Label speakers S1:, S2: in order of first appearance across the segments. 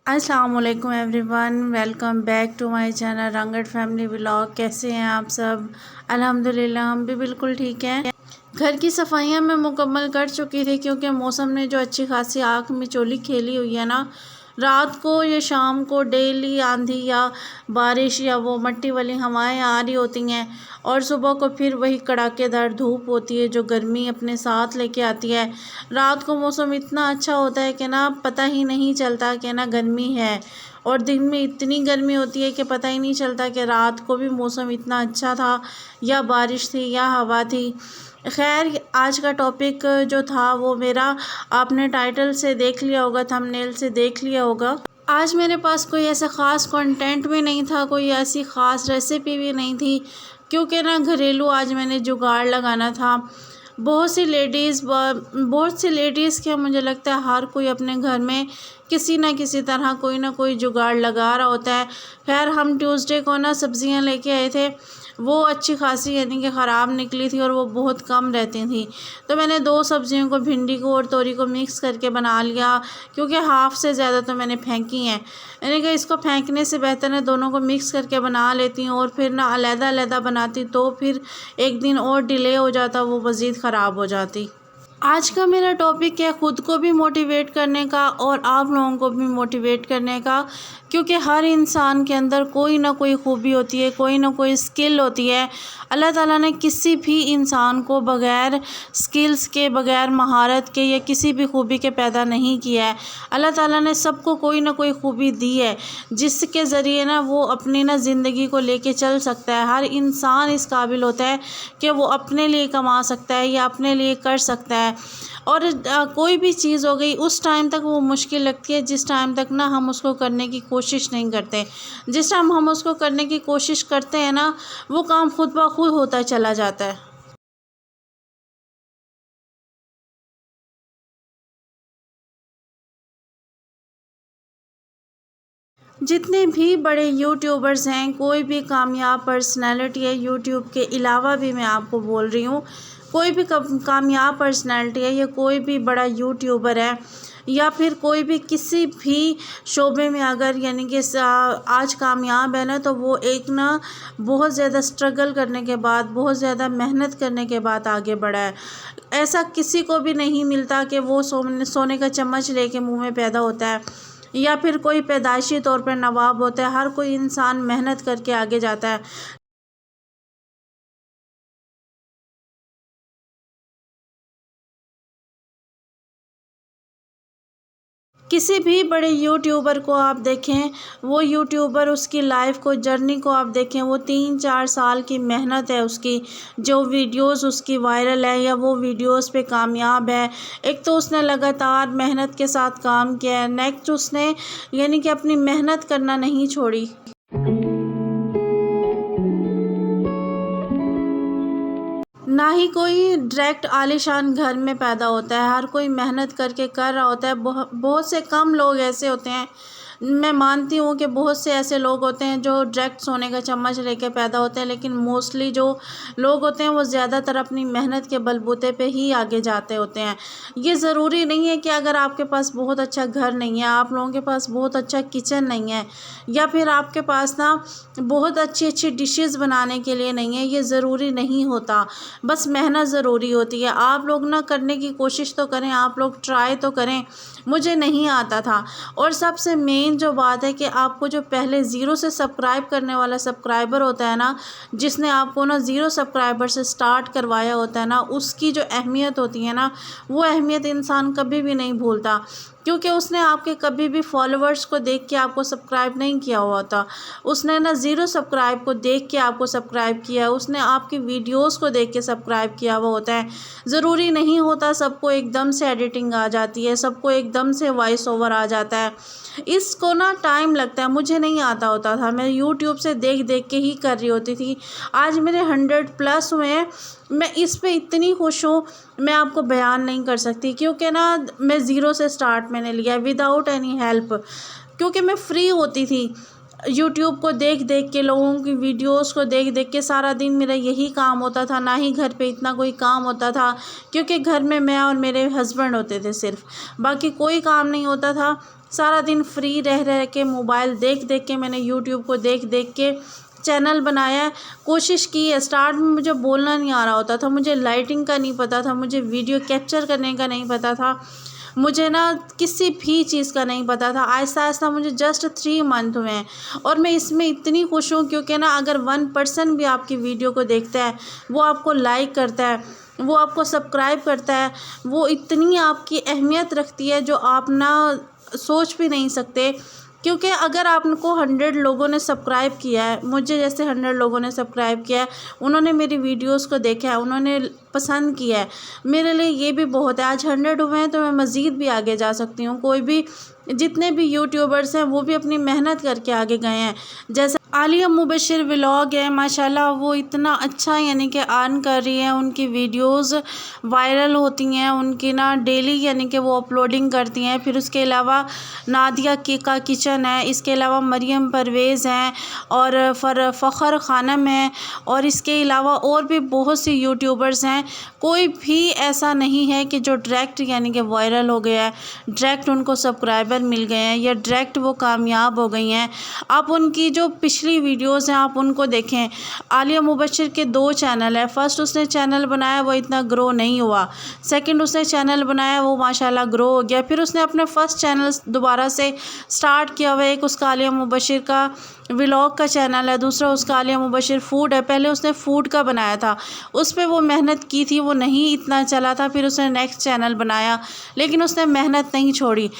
S1: अस्सलाम वालेकुम everyone, welcome back to my channel Rangat family vlog. कैसे हैं आप सब? अल्हम्दुलिल्लाह हम भी बिल्कुल ठीक हैं। घर की सफाइयां मैं मुकम्मल कर चुकी थी क्योंकि मौसम ने जो अच्छी खासी आँख मिचौली खेली हुई है ना, रात को या शाम को डेली आंधी या बारिश या वो मट्टी वाली हवाएं आ रही होती हैं और सुबह को फिर वही कड़ाकेदार धूप होती है जो गर्मी अपने साथ लेके आती है। रात को मौसम इतना अच्छा होता है कि ना पता ही नहीं चलता कि ना गर्मी है, और दिन में इतनी गर्मी होती है कि पता ही नहीं चलता कि रात को भी मौसम इतना अच्छा था या बारिश थी या हवा थी। खैर, आज का टॉपिक जो था वो मेरा आपने टाइटल से देख लिया होगा, थंबनेल से देख लिया होगा। आज मेरे पास कोई ऐसा ख़ास कंटेंट भी नहीं था, कोई ऐसी ख़ास रेसिपी भी नहीं थी, क्योंकि ना घरेलू आज मैंने जुगाड़ लगाना था। बहुत सी लेडीज़ क्या, मुझे लगता है हर कोई अपने घर में किसी ना किसी तरह कोई ना कोई जुगाड़ लगा रहा होता है। खैर, हम ट्यूसडे को ना सब्ज़ियाँ लेके आए थे, वो अच्छी खासी यानी कि ख़राब निकली थी और वो बहुत कम रहती थी। तो मैंने दो सब्ज़ियों को, भिंडी को और तोरी को मिक्स करके बना लिया, क्योंकि हाफ़ से ज़्यादा तो मैंने फेंकी हैं। मैंने कहा इसको फेंकने से बेहतर है दोनों को मिक्स करके बना लेती हूँ, और फिर ना अलग-अलग बनाती तो फिर एक दिन और डिले हो जाता, वो मज़ीद ख़राब हो जाती। आज का मेरा टॉपिक है खुद को भी मोटिवेट करने का और आप लोगों को भी मोटिवेट करने का, क्योंकि हर इंसान के अंदर कोई ना कोई खूबी होती है, कोई ना कोई स्किल होती है। अल्लाह ताला ने किसी भी इंसान को बग़ैर स्किल्स के, बग़ैर महारत के या किसी भी खूबी के पैदा नहीं किया है। अल्लाह ताला ने सबको कोई ना कोई खूबी दी है जिसके ज़रिए ना वो अपनी ना ज़िंदगी को लेके चल सकता है। हर इंसान इस काबिल होता है कि वो अपने लिए कमा सकता है या अपने लिए कर सकता है। और कोई भी चीज़ हो गई, उस टाइम तक वो मुश्किल लगती है जिस टाइम तक ना हम उसको करने की कोशिश नहीं करते। जिस टाइम हम उसको करने की कोशिश करते हैं ना, वो काम खुद ब खुद होता चला जाता है। जितने भी बड़े यूट्यूबर्स हैं, कोई भी कामयाब पर्सनैलिटी है, यूट्यूब के अलावा भी मैं आपको बोल रही हूँ, कोई भी कामयाब पर्सनैलिटी है या कोई भी बड़ा यूट्यूबर है या फिर कोई भी किसी भी शोबे में अगर यानी कि आज कामयाब है ना, तो वो एक ना बहुत ज़्यादा स्ट्रगल करने के बाद, बहुत ज़्यादा मेहनत करने के बाद आगे बढ़ा है। ऐसा किसी को भी नहीं मिलता कि वो सोने का चम्मच लेके मुंह में पैदा होता है या फिर कोई पैदाइशी तौर पर नवाब होता है। हर कोई इंसान मेहनत करके आगे जाता है। किसी भी बड़े यूट्यूबर को आप देखें, वो यूट्यूबर उसकी लाइफ को, जर्नी को आप देखें, वो 3-4 साल की मेहनत है उसकी, जो वीडियोस उसकी वायरल है या वो वीडियोस पे कामयाब है। एक तो उसने लगातार मेहनत के साथ काम किया है, नेक्स्ट उसने यानी कि अपनी मेहनत करना नहीं छोड़ी। ना ही कोई डायरेक्ट आलीशान घर में पैदा होता है, हर कोई मेहनत करके कर रहा होता है। बहुत से कम लोग ऐसे होते हैं, मैं मानती हूँ कि बहुत से ऐसे लोग होते हैं जो डायरेक्ट सोने का चम्मच लेके पैदा होते हैं, लेकिन मोस्टली जो लोग होते हैं वो ज़्यादातर अपनी मेहनत के बलबूते पे ही आगे जाते होते हैं। ये ज़रूरी नहीं है कि अगर आपके पास बहुत अच्छा घर नहीं है, आप लोगों के पास बहुत अच्छा किचन नहीं है, या फिर आपके पास ना बहुत अच्छी अच्छी डिशेज़ बनाने के लिए नहीं है, ये ज़रूरी नहीं होता। बस मेहनत ज़रूरी होती है। आप लोग ना करने की कोशिश तो करें, आप लोग ट्राई तो करें। मुझे नहीं आता था, और सबसे मेन जो बात है कि आपको जो पहले ज़ीरो से सब्सक्राइब करने वाला सब्सक्राइबर होता है ना, जिसने आपको ना ज़ीरो सब्सक्राइबर से स्टार्ट करवाया होता है ना, उसकी जो अहमियत होती है ना, वो अहमियत इंसान कभी भी नहीं भूलता, क्योंकि उसने आपके कभी भी फॉलोअर्स को देख के आपको सब्सक्राइब नहीं किया हुआ था। उसने ना ज़ीरो सब्सक्राइब को देख के आपको सब्सक्राइब किया है, उसने आपकी वीडियोस को देख के सब्सक्राइब किया हुआ होता है। ज़रूरी नहीं होता सबको एकदम से एडिटिंग आ जाती है, सबको एकदम से वॉइस ओवर आ जाता है। इसको ना टाइम लगता है, मुझे नहीं आता होता था, मैं यूट्यूब से देख देख के ही कर रही होती थी। आज मेरे 100+ हुए हैं, मैं इस पे इतनी खुश हूँ, मैं आपको बयान नहीं कर सकती, क्योंकि ना मैं ज़ीरो से स्टार्ट मैंने लिया विदाउट एनी हेल्प, क्योंकि मैं फ्री होती थी। यूट्यूब को देख देख के, लोगों की वीडियोस को देख देख के सारा दिन मेरा यही काम होता था, ना ही घर पे इतना कोई काम होता था, क्योंकि घर में मैं और मेरे हस्बैंड होते थे सिर्फ, बाकी कोई काम नहीं होता था। सारा दिन फ्री रह रह के मोबाइल देख देख के मैंने यूट्यूब को देख देख के चैनल बनाया है। कोशिश की है, स्टार्ट में मुझे बोलना नहीं आ रहा होता था, मुझे लाइटिंग का नहीं पता था, मुझे वीडियो कैप्चर करने का नहीं पता था, मुझे ना किसी भी चीज़ का नहीं पता था। आहिस्ता आहिस्ता मुझे जस्ट 3 मंथ हुए हैं और मैं इसमें इतनी खुश हूँ, क्योंकि ना अगर 1% भी आपकी वीडियो को देखता है, वो आपको लाइक करता है, वो आपको सब्सक्राइब करता है, वो इतनी आपकी अहमियत रखती है जो आप ना सोच भी नहीं सकते। क्योंकि अगर आपको 100 लोगों ने सब्सक्राइब किया है, मुझे जैसे 100 लोगों ने सब्सक्राइब किया है, उन्होंने मेरी वीडियोस को देखा है, उन्होंने पसंद किया है, मेरे लिए ये भी बहुत है। आज 100 हुए हैं तो मैं मज़ीद भी आगे जा सकती हूँ। कोई भी जितने भी यूट्यूबर्स हैं वो भी अपनी मेहनत करके आगे गए हैं। जैसे आलिया मुबशिर व्लॉग है, माशाल्लाह वो इतना अच्छा यानी कि अर्न कर रही है, उनकी वीडियोस वायरल होती हैं, उनकी ना डेली यानी कि वो अपलोडिंग करती हैं। फिर उसके अलावा नादिया का किचन है, इसके अलावा मरियम परवेज़ हैं और फ़खर खानम है, और इसके अलावा और भी बहुत सी यूट्यूबर्स हैं। कोई भी ऐसा नहीं है कि जो डायरेक्ट यानी कि वायरल हो गया है, डायरेक्ट उनको सब्सक्राइबर मिल गए हैं या डायरेक्ट वो कामयाब हो गई हैं। आप उनकी जो पिछली वीडियोस हैं आप उनको देखें। आलिया मुबशिर के 2 चैनल है। फर्स्ट उसने चैनल बनाया, वो इतना ग्रो नहीं हुआ। सेकंड उसने चैनल बनाया, वो माशाल्लाह ग्रो हो गया। फिर उसने अपने फर्स्ट चैनल दोबारा से स्टार्ट किया हुआ। एक उसका आलिया मुबशिर का व्लॉग का चैनल है, दूसरा उसका आलिया मुबशिर फूड है। पहले उसने फूड का बनाया था, उस पर वो मेहनत की थी, वो नहीं इतना चला था। फिर उसने नेक्स्ट चैनल बनाया, लेकिन उसने मेहनत नहीं छोड़ी।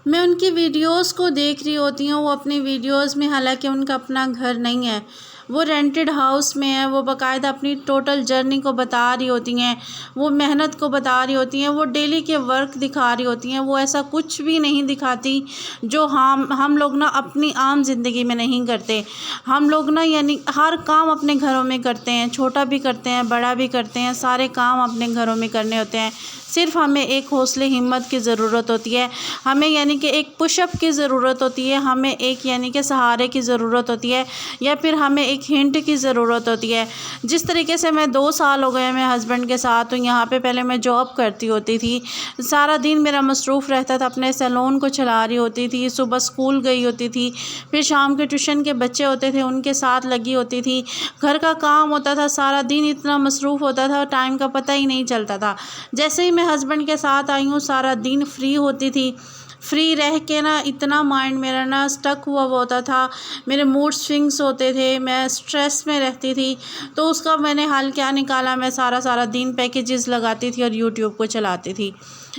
S1: मैं उनकी वीडियोस को देख रही होती हूँ, वो अपनी वीडियोस में, हालांकि उनका अपना घर नहीं है, वो रेंटेड हाउस में है, वो बाकायदा अपनी टोटल जर्नी को बता रही होती हैं, वो मेहनत को बता रही होती हैं, वो डेली के वर्क दिखा रही होती हैं। वो ऐसा कुछ भी नहीं दिखाती जो हम लोग ना अपनी आम ज़िंदगी में नहीं करते। हम लोग ना यानी हर काम अपने घरों में करते हैं, छोटा भी करते हैं, बड़ा भी करते हैं, सारे काम अपने घरों में करने होते हैं। सिर्फ हमें एक हौसले हिम्मत की ज़रूरत होती है, हमें यानी कि एक पुशअप की ज़रूरत होती है, हमें एक यानी कि सहारे की ज़रूरत होती है, या फिर हमें एक हिंट की ज़रूरत होती है। जिस तरीके से मैं 2 साल हो गए मैं हस्बैंड के साथ हूँ यहाँ पे। पहले मैं जॉब करती होती थी, सारा दिन मेरा मसरूफ़ रहता था, अपने सैलून को चला रही होती थी, सुबह स्कूल गई होती थी, फिर शाम के ट्यूशन के बच्चे होते थे उनके साथ लगी होती थी, घर का काम होता था, सारा दिन इतना मसरूफ़ होता था, टाइम का पता ही नहीं चलता था। जैसे ही मैं हस्बैंड के साथ आई हूँ, सारा दिन फ्री होती थी, फ्री रह के ना इतना माइंड मेरा ना स्टक हुआ होता था, मेरे मूड स्विंग्स होते थे, मैं स्ट्रेस में रहती थी। तो उसका मैंने हल क्या निकाला, मैं सारा दिन पैकेजेस लगाती थी और यूट्यूब को चलाती थी।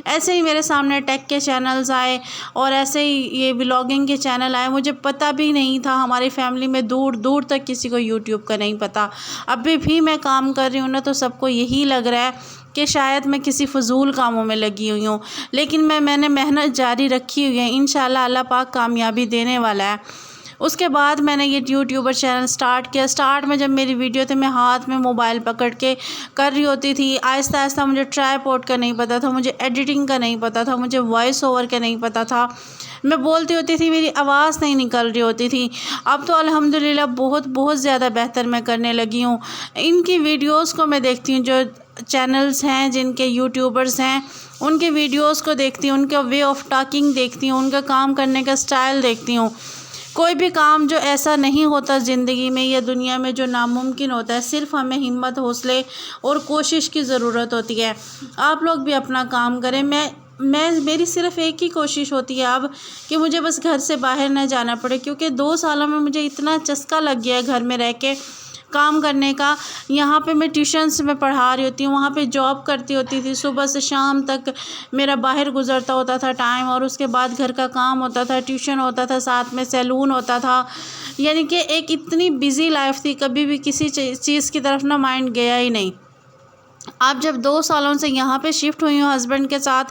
S1: ऐसे ही मेरे सामने टेक के चैनल्स आए और ऐसे ही ये व्लॉगिंग के चैनल आए। मुझे पता भी नहीं था, हमारी फैमिली में दूर दूर तक किसी को यूट्यूब का नहीं पता। अभी भी मैं काम कर रही हूँ ना, तो सबको यही लग रहा है कि शायद मैं किसी फ़जूल कामों में लगी हुई हूँ, लेकिन मैंने मेहनत जारी रखी हुई है। इंशाल्लाह अल्लाह पाक कामयाबी देने वाला है। उसके बाद मैंने ये यूट्यूबर चैनल स्टार्ट किया। स्टार्ट में जब मेरी वीडियो थे, मैं हाथ में मोबाइल पकड़ के कर रही होती थी। आहिस्ता आहिस्ता मुझे ट्राइपॉड का नहीं पता था, मुझे एडिटिंग का नहीं पता था, मुझे वॉइस ओवर का नहीं पता था। मैं बोलती होती थी, मेरी आवाज़ नहीं निकल रही होती थी। अब तो अल्हम्दुलिल्लाह बहुत ज़्यादा बेहतर मैं करने लगी हूँ। इनकी वीडियोस को मैं देखती हूँ, जो चैनल्स हैं जिनके यूट्यूबर्स हैं उनके वीडियोस को देखती हूँ, उनका वे ऑफ टॉकिंग देखती हूँ, उनका काम करने का स्टाइल देखती हूँ। कोई भी काम जो ऐसा नहीं होता ज़िंदगी में या दुनिया में जो नामुमकिन होता है, सिर्फ हमें हिम्मत, हौसले और कोशिश की ज़रूरत होती है। आप लोग भी अपना काम करें। मेरी सिर्फ़ एक ही कोशिश होती है अब कि मुझे बस घर से बाहर ना जाना पड़े, क्योंकि 2 सालों में मुझे इतना चस्का लग गया है घर में रह के काम करने का। यहाँ पे मैं ट्यूशन्स में पढ़ा रही होती हूँ, वहाँ पे जॉब करती होती थी, सुबह से शाम तक मेरा बाहर गुजरता होता था टाइम, और उसके बाद घर का काम होता था, ट्यूशन होता था, साथ में सैलून होता था। यानी कि एक इतनी बिज़ी लाइफ थी, कभी भी किसी चीज़ की तरफ ना माइंड गया ही नहीं। अब जब 2 सालों से यहाँ पे शिफ्ट हुई हूँ हस्बैंड के साथ,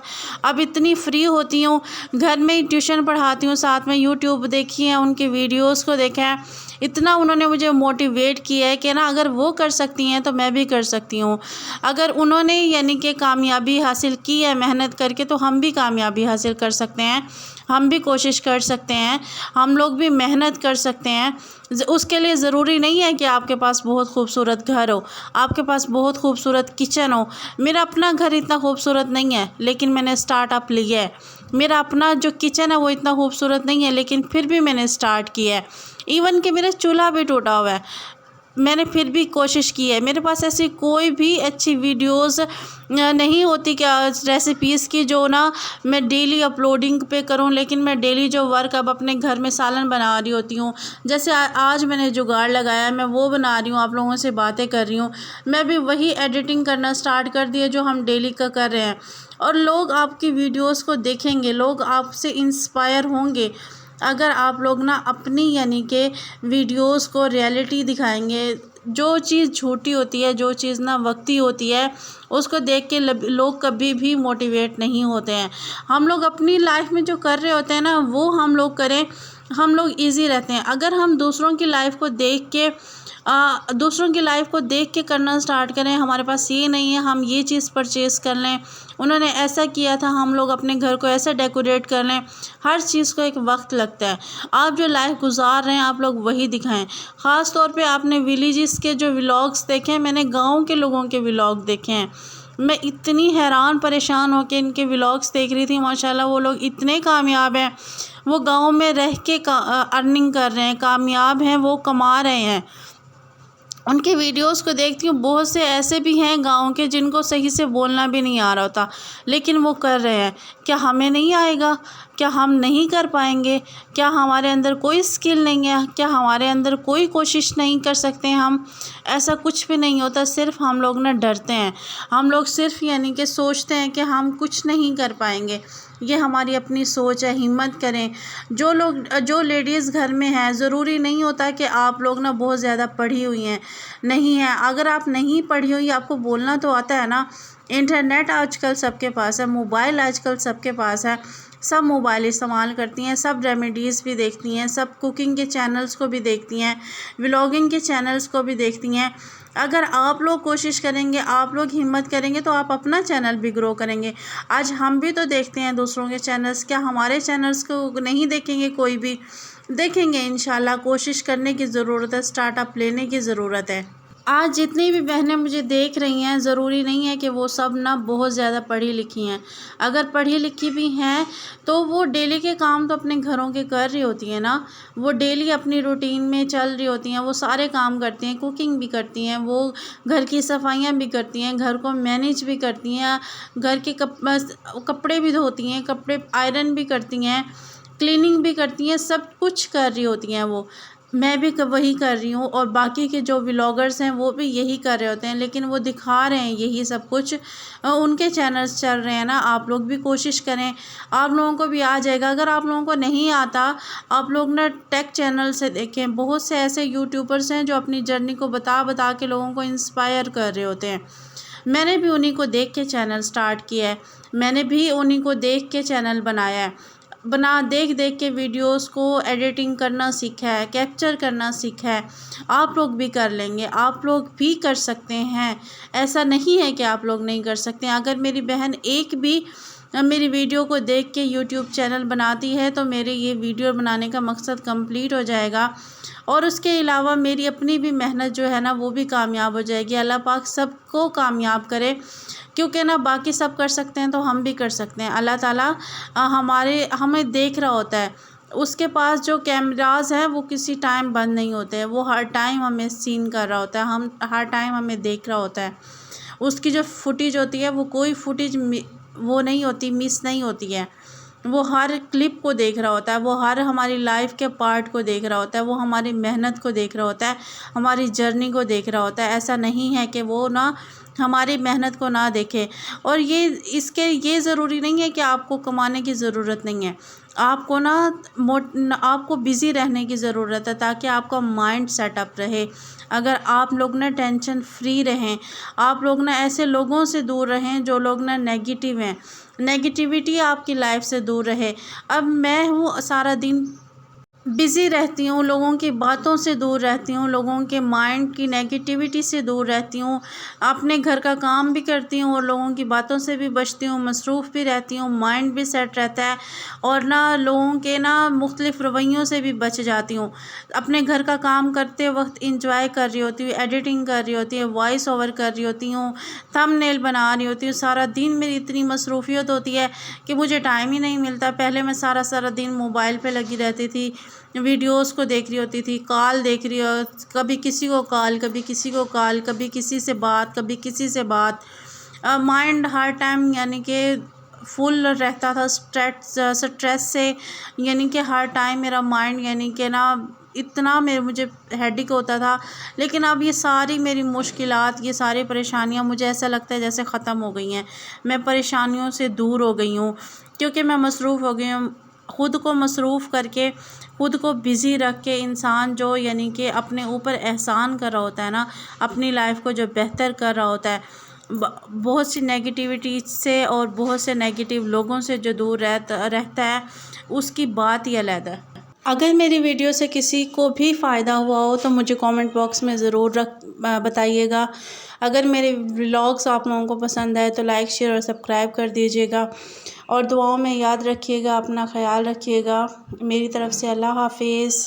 S1: अब इतनी फ्री होती हूँ, घर में ही ट्यूशन पढ़ाती हूँ, साथ में यूट्यूब देखी है, उनकी वीडियोस को देखा है। इतना उन्होंने मुझे मोटिवेट किया है कि ना अगर वो कर सकती हैं तो मैं भी कर सकती हूँ। अगर उन्होंने यानी कि कामयाबी हासिल की है मेहनत करके, तो हम भी कामयाबी हासिल कर सकते हैं, हम भी कोशिश कर सकते हैं, हम लोग भी मेहनत कर सकते हैं। उसके लिए ज़रूरी नहीं है कि आपके पास बहुत खूबसूरत घर हो, आपके पास बहुत खूबसूरत किचन हो। मेरा अपना घर इतना खूबसूरत नहीं है, लेकिन मैंने स्टार्टअप लिया है। मेरा अपना जो किचन है वो इतना खूबसूरत नहीं है, लेकिन फिर भी मैंने स्टार्ट किया है। इवन कि मेरा चूल्हा भी टूटा हुआ है, मैंने फिर भी कोशिश की है। मेरे पास ऐसी कोई भी अच्छी वीडियोस नहीं होती क्या रेसिपीज़ की जो ना मैं डेली अपलोडिंग पे करूं, लेकिन मैं डेली जो वर्क अब अपने घर में सालन बना रही होती हूं, जैसे आज मैंने जुगाड़ लगाया मैं वो बना रही हूं, आप लोगों से बातें कर रही हूं। मैं भी वही एडिटिंग करना स्टार्ट कर दिया जो हम डेली का कर रहे हैं, और लोग आपकी वीडियोस को देखेंगे, लोग आपसे इंस्पायर होंगे अगर आप लोग ना अपनी यानी कि वीडियोस को रियलिटी दिखाएंगे। जो चीज़ झूठी होती है, जो चीज़ ना वक्ती होती है, उसको देख के लोग कभी भी मोटिवेट नहीं होते हैं। हम लोग अपनी लाइफ में जो कर रहे होते हैं ना वो हम लोग करें, हम लोग इजी रहते हैं। अगर हम दूसरों की लाइफ को देख के करना स्टार्ट करें, हमारे पास ये नहीं है हम ये चीज़ परचेज़ कर लें, उन्होंने ऐसा किया था हम लोग अपने घर को ऐसे डेकोरेट कर लें। हर चीज़ को एक वक्त लगता है। आप जो लाइफ गुजार रहे हैं आप लोग वही दिखाएं। ख़ास तौर पे आपने विलेजेस के जो व्लॉग्स देखे हैं, मैंने गाँव के लोगों के व्लॉग देखे हैं। मैं इतनी हैरान परेशान होकर इनके व्लॉग्स देख रही थी। माशाल्लाह वो लोग इतने कामयाब हैं, वो गाँव में रह के अर्निंग कर रहे हैं, कामयाब हैं, वो कमा रहे हैं। उनके वीडियोस को देखती हूँ, बहुत से ऐसे भी हैं गाँव के जिनको सही से बोलना भी नहीं आ रहा होता, लेकिन वो कर रहे हैं। क्या हमें नहीं आएगा? क्या हम नहीं कर पाएंगे? क्या हमारे अंदर कोई स्किल नहीं है? क्या हमारे अंदर कोई कोशिश नहीं कर सकते हैं हम? ऐसा कुछ भी नहीं होता, सिर्फ हम लोग ना डरते हैं। हम लोग सिर्फ यानी कि सोचते हैं कि हम कुछ नहीं कर पाएंगे। ये हमारी अपनी सोच है। हिम्मत करें। जो लेडीज़ घर में हैं, ज़रूरी नहीं होता कि आप लोग ना बहुत ज़्यादा पढ़ी हुई हैं, नहीं है। अगर आप नहीं पढ़ी हुई, आपको बोलना तो आता है ना। इंटरनेट आजकल सबके पास है, मोबाइल आजकल सबके पास है, सब मोबाइल इस्तेमाल करती हैं, सब रेमेडीज़ भी देखती हैं, सब कुकिंग के चैनल्स को भी देखती हैं, व्लॉगिंग के चैनल्स को भी देखती हैं। अगर आप लोग कोशिश करेंगे, आप लोग हिम्मत करेंगे तो आप अपना चैनल भी ग्रो करेंगे। आज हम भी तो देखते हैं दूसरों के चैनल्स, क्या हमारे चैनल्स को नहीं देखेंगे? कोई भी देखेंगे इंशाल्लाह। कोशिश करने की ज़रूरत है, स्टार्टअप लेने की ज़रूरत है। आज जितनी भी बहनें मुझे देख रही हैं, ज़रूरी नहीं है कि वो सब ना बहुत ज़्यादा पढ़ी लिखी हैं। अगर पढ़ी लिखी भी हैं तो वो डेली के काम तो अपने घरों के कर रही होती हैं ना। वो डेली अपनी रूटीन में चल रही होती हैं, वो सारे काम करती हैं, कुकिंग भी करती हैं, वो घर की सफाइयाँ भी करती हैं, घर को मैनेज भी करती हैं, घर के कपड़े भी धोती हैं, कपड़े आयरन भी करती हैं, क्लीनिंग भी करती हैं, सब कुछ कर रही होती हैं वो। मैं भी वही कर रही हूँ, और बाकी के जो व्लॉगर्स हैं वो भी यही कर रहे होते हैं, लेकिन वो दिखा रहे हैं यही सब कुछ। उनके चैनल्स चल रहे हैं ना। आप लोग भी कोशिश करें, आप लोगों को भी आ जाएगा। अगर आप लोगों को नहीं आता, आप लोग ना टेक चैनल से देखें। बहुत से ऐसे यूट्यूबर्स हैं जो अपनी जर्नी को बता बता के लोगों को इंस्पायर कर रहे होते हैं। मैंने भी उन्हीं को देख के चैनल स्टार्ट किया है, मैंने भी उन्हीं को देख के चैनल बनाया है। देख देख के वीडियोस को एडिटिंग करना सीखा है, कैप्चर करना सीखा है। आप लोग भी कर लेंगे, आप लोग भी कर सकते हैं। ऐसा नहीं है कि आप लोग नहीं कर सकते हैं। अगर मेरी बहन एक भी मेरी वीडियो को देख के यूट्यूब चैनल बनाती है तो मेरे ये वीडियो बनाने का मकसद कंप्लीट हो जाएगा, और उसके अलावा मेरी अपनी भी मेहनत जो है ना वो भी कामयाब हो जाएगी। अल्लाह पाक सबको कामयाब करे, क्योंकि ना बाकी सब कर सकते हैं तो हम भी कर सकते हैं। अल्लाह ताला हमें देख रहा होता है। उसके पास जो कैमरास हैं वो किसी टाइम बंद नहीं होते हैं, वो हर टाइम हमें सीन कर रहा होता है, हम हर टाइम हमें देख रहा होता है। उसकी जो फुटेज होती है वो कोई फुटेज वो नहीं होती, मिस नहीं होती है। वो हर क्लिप को देख रहा होता है, वो हर हमारी लाइफ के पार्ट को देख रहा होता है, वो हमारी मेहनत को देख रहा होता है, हमारी जर्नी को देख रहा होता है। ऐसा नहीं है कि वो ना हमारी मेहनत को ना देखे। और ये ज़रूरी नहीं है कि आपको कमाने की ज़रूरत नहीं है, आपको आपको बिज़ी रहने की ज़रूरत है, ताकि आपका माइंड सेटअप रहे। अगर आप लोग ना टेंशन फ्री रहें, आप लोग ना ऐसे लोगों से दूर रहें जो लोग ना नेगेटिव हैं, नेगेटिविटी आपकी लाइफ से दूर रहे। अब मैं हूँ सारा दिन बिज़ी रहती हूँ, लोगों की बातों से दूर रहती हूँ, लोगों के माइंड की नेगेटिविटी से दूर रहती हूँ, अपने घर का काम भी करती हूँ और लोगों की बातों से भी बचती हूँ, मसरूफ़ भी रहती हूँ, माइंड भी सेट रहता है और ना लोगों के ना मुख्तलिफ़ रवैयों से भी बच जाती हूँ। अपने घर का काम करते वक़्त एंजॉय कर रही होती हूँ, एडिटिंग कर रही होती हूँ, वॉइस ओवर कर रही होती हूँ, थंबनेल बना रही होती हूँ, सारा दिन मेरी इतनी मसरूफ़ियत होती है कि मुझे टाइम ही नहीं मिलता। पहले मैं सारा दिन मोबाइल पे लगी रहती थी, वीडियोस को देख रही होती थी, कॉल देख रही हो, कभी किसी को कॉल, कभी किसी को कॉल, कभी किसी से बात, कभी किसी से बात। माइंड हर टाइम यानी कि फुल रहता था स्ट्रेस से, यानी कि हर टाइम मेरा माइंड यानी कि ना इतना मुझे हेडेक होता था। लेकिन अब ये सारी मेरी मुश्किलात, ये सारी परेशानियां मुझे ऐसा लगता है जैसे ख़त्म हो गई हैं। मैं परेशानियों से दूर हो गई हूँ क्योंकि मैं मसरूफ़ हो गई हूँ। ख़ुद को मसरूफ़ करके, ख़ुद को बिज़ी रख के इंसान जो यानी कि अपने ऊपर एहसान कर रहा होता है ना, अपनी लाइफ को जो बेहतर कर रहा होता है, बहुत सी नेगेटिविटी से और बहुत से नेगेटिव लोगों से जो दूर रहता है, उसकी बात ही अलग है। अगर मेरी वीडियो से किसी को भी फ़ायदा हुआ हो तो मुझे कमेंट बॉक्स में ज़रूर बताइएगा। अगर मेरे व्लॉग्स आप लोगों को पसंद आए तो लाइक, शेयर और सब्सक्राइब कर दीजिएगा और दुआओं में याद रखिएगा, अपना ख़याल रखिएगा। मेरी तरफ़ से अल्लाह हाफ़िज़।